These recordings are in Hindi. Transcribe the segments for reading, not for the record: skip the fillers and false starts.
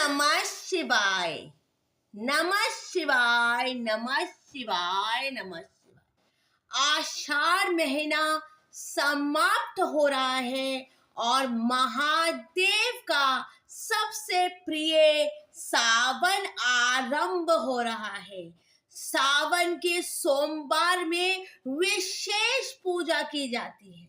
नमः शिवाय, नमः शिवाय, नमः शिवाय, नमः शिवाय। आषाढ़ महीना समाप्त हो रहा है और महादेव का सबसे प्रिय सावन आरंभ हो रहा है। सावन के सोमवार में विशेष पूजा की जाती है।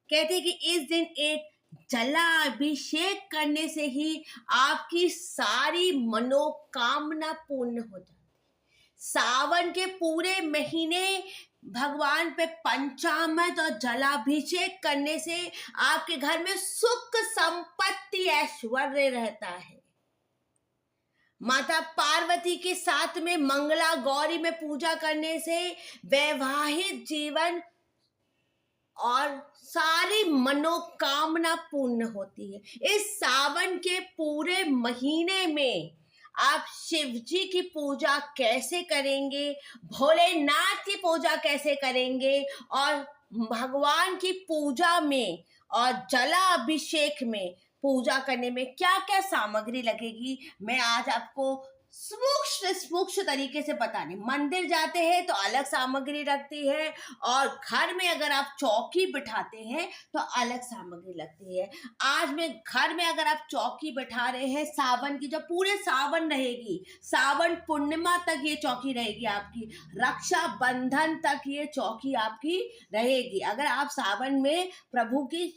कहते हैं कि इस दिन एक जलाभिषेक करने से ही आपकी सारी मनोकामना पूर्ण हो जाती है। सावन के पूरे महीने भगवान पे पंचामृत और जलाभिषेक करने से आपके घर में सुख संपत्ति ऐश्वर्य रहता है। माता पार्वती के साथ में मंगला गौरी में पूजा करने से वैवाहिक जीवन और सारी मनोकामना पूर्ण होती है। इस सावन के पूरे महीने में आप शिव जी की पूजा कैसे करेंगे, भोलेनाथ की पूजा कैसे करेंगे और भगवान की पूजा में और जलाभिषेक में पूजा करने में क्या क्या सामग्री लगेगी, मैं आज आपको सूक्ष्म तरीके से बताने। मंदिर जाते हैं तो अलग सामग्री लगती है और घर में अगर आप चौकी बिठाते हैं तो अलग सामग्री लगती है। आज में घर में अगर आप चौकी बिठा रहे हैं, सावन की जब पूरे सावन रहेगी, सावन पूर्णिमा तक ये चौकी रहेगी आपकी, रक्षा बंधन तक ये चौकी आपकी रहेगी। अगर आप सावन में प्रभु की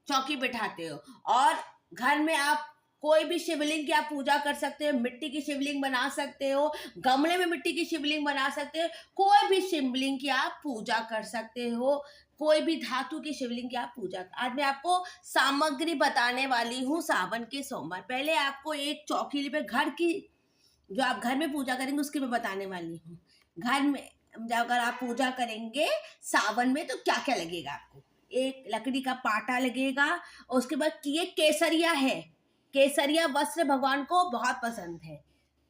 चौकी बिठाते हो और घर में आप कोई भी शिवलिंग की आप पूजा कर सकते हो, मिट्टी की शिवलिंग बना सकते हो, गमले में मिट्टी की शिवलिंग बना सकते हो, कोई भी शिवलिंग की आप पूजा कर सकते हो, कोई भी धातु की शिवलिंग की आप पूजा। आज मैं आपको सामग्री बताने वाली हूँ सावन के सोमवार। पहले आपको एक चौकी पे घर की जो आप घर में पूजा करेंगे उसकी मैं बताने वाली हूँ। घर में अगर आप पूजा करेंगे सावन में तो क्या क्या लगेगा आपको। एक लकड़ी का पाटा लगेगा, उसके बाद ये केसरिया है, केसरिया वस्त्र भगवान को बहुत पसंद है,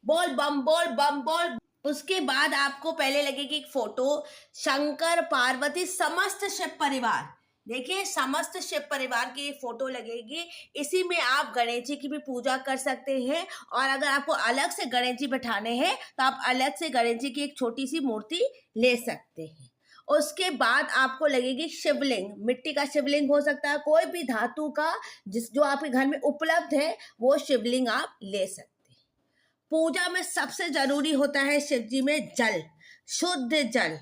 बोल बम बोल बम बोल। उसके बाद आपको पहले लगेगी एक फोटो, शंकर पार्वती समस्त शिव परिवार, देखिए समस्त शिव परिवार की फोटो लगेगी। इसी में आप गणेश जी की भी पूजा कर सकते हैं और अगर आपको अलग से गणेश जी बैठाने हैं तो आप अलग से गणेश जी की एक छोटी सी मूर्ति ले सकते हैं। उसके बाद आपको लगेगी शिवलिंग, मिट्टी का शिवलिंग हो सकता है, कोई भी धातु का जो आपके घर में उपलब्ध है वो शिवलिंग आप ले सकते हैं। पूजा में सबसे जरूरी होता है शिव जी में जल, शुद्ध जल।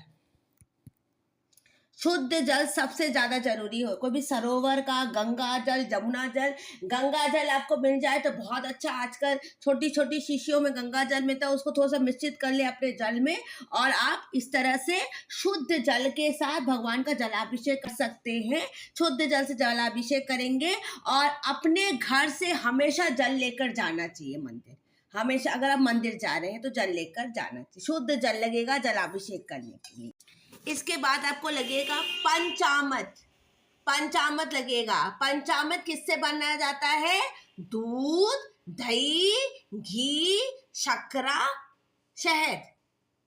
शुद्ध जल सबसे ज्यादा जरूरी हो। कोई भी सरोवर का गंगा जल, जमुना जल, गंगा जल आपको मिल जाए तो बहुत अच्छा। आजकल छोटी छोटी शीशियों में गंगा जल मिलता है, उसको थोड़ा सा मिश्रित कर ले अपने जल में और आप इस तरह से शुद्ध जल के साथ भगवान का जलाभिषेक कर सकते हैं। शुद्ध जल से जलाभिषेक करेंगे और अपने घर से हमेशा जल लेकर जाना चाहिए मंदिर। हमेशा अगर आप मंदिर जा रहे हैं तो जल लेकर जाना चाहिए। शुद्ध जल लगेगा जलाभिषेक करने के लिए। इसके बाद आपको लगेगा पंचामृत, पंचामृत लगेगा। पंचामृत किससे बनाया जाता है? दूध, दही, घी, शक्करा, शहद।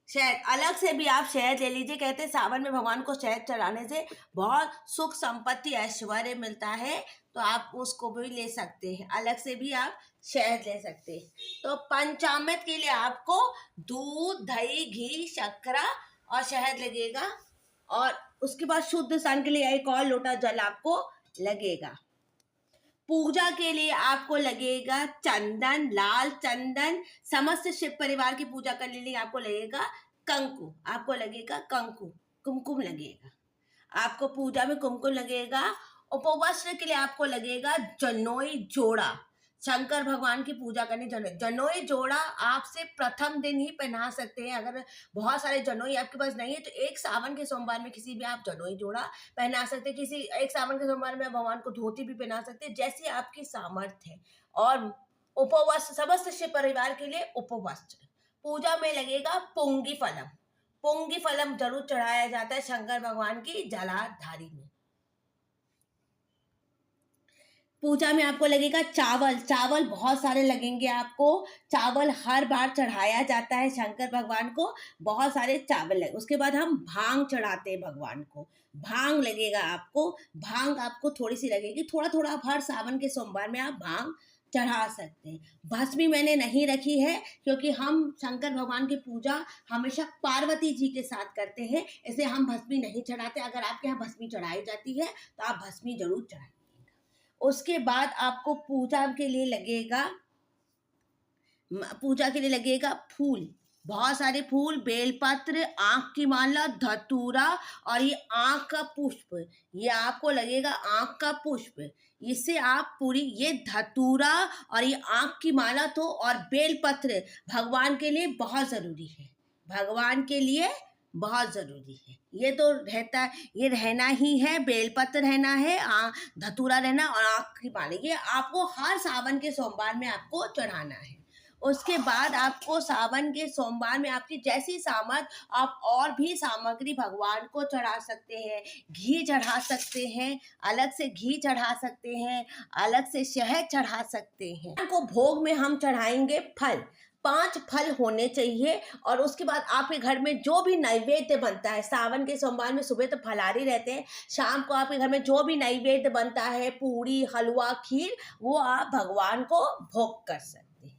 शहद अलग से भी आप शहद ले लीजिए। कहते हैं सावन में भगवान को शहद चढ़ाने से बहुत सुख संपत्ति ऐश्वर्य मिलता है, तो आप उसको भी ले सकते हैं। अलग से भी आप शहद ले सकते हैं। तो पंचामृत के लिए आपको दूध, दही, घी, शक्करा और शहद लगेगा और उसके बाद शुद्ध स्नान के लिए एक और लोटा जल आपको लगेगा। पूजा के लिए आपको लगेगा चंदन, लाल चंदन। समस्त शिव परिवार की पूजा करने के लिए आपको लगेगा कंकु, आपको लगेगा कंकु, कुमकुम लगेगा आपको। पूजा में कुमकुम लगेगा। उपवस्त्र के लिए आपको लगेगा जनोई जोड़ा। शंकर भगवान की पूजा करने जनोई जोड़ा आप सिर्फ प्रथम दिन ही पहना सकते हैं। अगर बहुत सारे जनोई आपके पास नहीं है तो एक सावन के सोमवार में किसी भी आप जनोई जोड़ा पहना सकते हैं। किसी एक सावन के सोमवार में भगवान को धोती भी पहना सकते हैं, जैसी आपकी सामर्थ्य है। और उपवस्त्र समस्त शिव परिवार के लिए उपवस्त्र। पूजा में लगेगा पुंगी फलम, पुंगी फलम जरूर चढ़ाया जाता है शंकर भगवान की जलाधारी में। पूजा में आपको लगेगा चावल, चावल बहुत सारे लगेंगे आपको। चावल हर बार चढ़ाया जाता है शंकर भगवान को, बहुत सारे चावल लगे। उसके बाद हम भांग चढ़ाते हैं भगवान को, भांग लगेगा आपको। भांग आपको थोड़ी सी लगेगी, थोड़ा थोड़ा आप हर सावन के सोमवार में आप भांग चढ़ा सकते हैं। भस्मी मैंने नहीं रखी है क्योंकि हम शंकर भगवान की पूजा हमेशा पार्वती जी के साथ करते हैं, इसलिए हम भस्मी नहीं चढ़ाते। अगर आपके यहाँ भस्मी चढ़ाई जाती है तो आप भस्मी जरूर चढ़ाइएगा। उसके बाद आपको पूजा के लिए लगेगा फूल, बहुत सारे फूल, बेलपत्र, आँख की माला, धतूरा और ये आँख का पुष्प, ये आपको लगेगा आँख का पुष्प। इससे आप पूरी ये धतूरा और ये आँख की माला तो और बेलपत्र भगवान के लिए बहुत ज़रूरी है, भगवान के लिए बहुत ज़रूरी है। ये तो रहता है, ये रहना ही है, बेलपत्र रहना है, धतूरा रहना और आँख की माला, ये आपको हर सावन के सोमवार में आपको चढ़ाना है। उसके बाद आपको सावन के सोमवार में आपकी जैसी सामर्थ, आप और भी सामग्री भगवान को चढ़ा सकते हैं। घी चढ़ा सकते हैं, अलग से घी चढ़ा सकते हैं, अलग से शहद चढ़ा सकते हैं। को भोग में हम चढ़ाएंगे फल, 5 फल होने चाहिए। और उसके बाद आपके घर में जो भी नैवेद्य बनता है, सावन के सोमवार में सुबह तो फलाहारी रहते हैं, शाम को आपके घर में जो भी नैवेद्य बनता है, पूरी, हलवा, खीर, वो आप भगवान को भोग कर सकते हैं।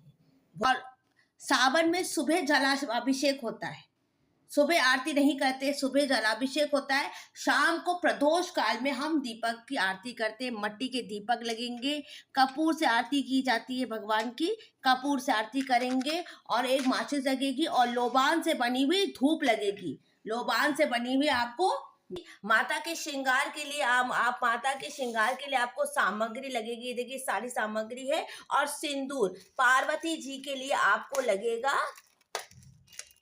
और सावन में सुबह जलाभिषेक होता है, सुबह आरती नहीं करते, सुबह जलाभिषेक होता है। शाम को प्रदोष काल में हम दीपक की आरती करते हैं, मट्टी के दीपक लगेंगे, कपूर से आरती की जाती है भगवान की, कपूर से आरती करेंगे और एक माचिस लगेगी और लोबान से बनी हुई धूप लगेगी। लोबान से बनी हुई आपको माता के श्रृंगार के लिए आप माता के श्रृंगार के लिए आपको सामग्री लगेगी, देखिए सारी सामग्री है। और सिंदूर, पार्वती जी के लिए आपको लगेगा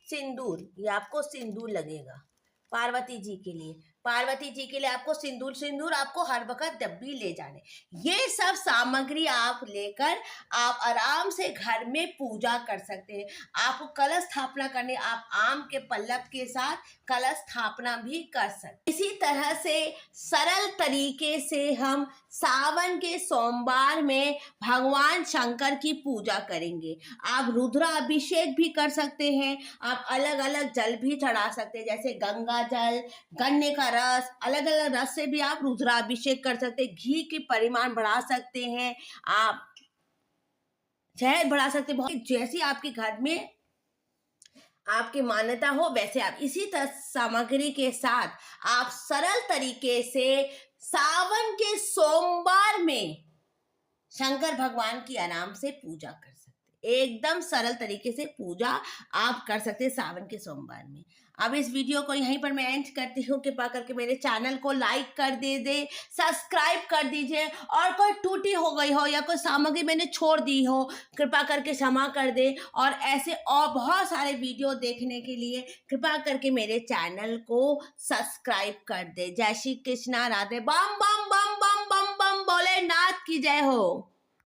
सिंदूर, ये आपको सिंदूर लगेगा पार्वती जी के लिए। पार्वती जी के लिए आपको सिंदूर आपको हर वक्त डब्बी ले जाने। ये सब सामग्री आप लेकर आप आराम से घर में पूजा कर सकते हैं। आपको कलश स्थापना करने, आप आम के पल्लव के साथ कलश स्थापना भी कर सकते। इसी तरह से सरल तरीके से हम सावन के सोमवार में भगवान शंकर की पूजा करेंगे। आप रुद्राभिषेक भी कर सकते हैं, आप अलग अलग जल भी चढ़ा सकते हैं, जैसे गंगा जल, गन्ने का रस, अलग अलग रस से भी आप रुद्राभिषेक कर सकते हैं। घी के परिमाण बढ़ा सकते हैं, आप शहद बढ़ा सकते हैं, बहुत जैसी आपके घर में आपकी मान्यता हो वैसे आप इसी तरह सामग्री के साथ आप सरल तरीके से सावन के सोमवार में शंकर भगवान की आराम से पूजा कर सकते, एकदम सरल तरीके से पूजा आप कर सकते हैं सावन के सोमवार में। अब इस वीडियो को यहीं पर मैं एंड करती हूँ। कृपा करके मेरे चैनल को लाइक कर दे, सब्सक्राइब कर दीजिए। और कोई टूटी हो गई हो या कोई सामग्री मैंने छोड़ दी हो, कृपा करके क्षमा कर दे। और ऐसे और बहुत सारे वीडियो देखने के लिए कृपा करके मेरे चैनल को सब्सक्राइब कर दे। जय श्री कृष्णा, राधे, बम बम बम बम बम बम, भोलेनाथ की जय हो।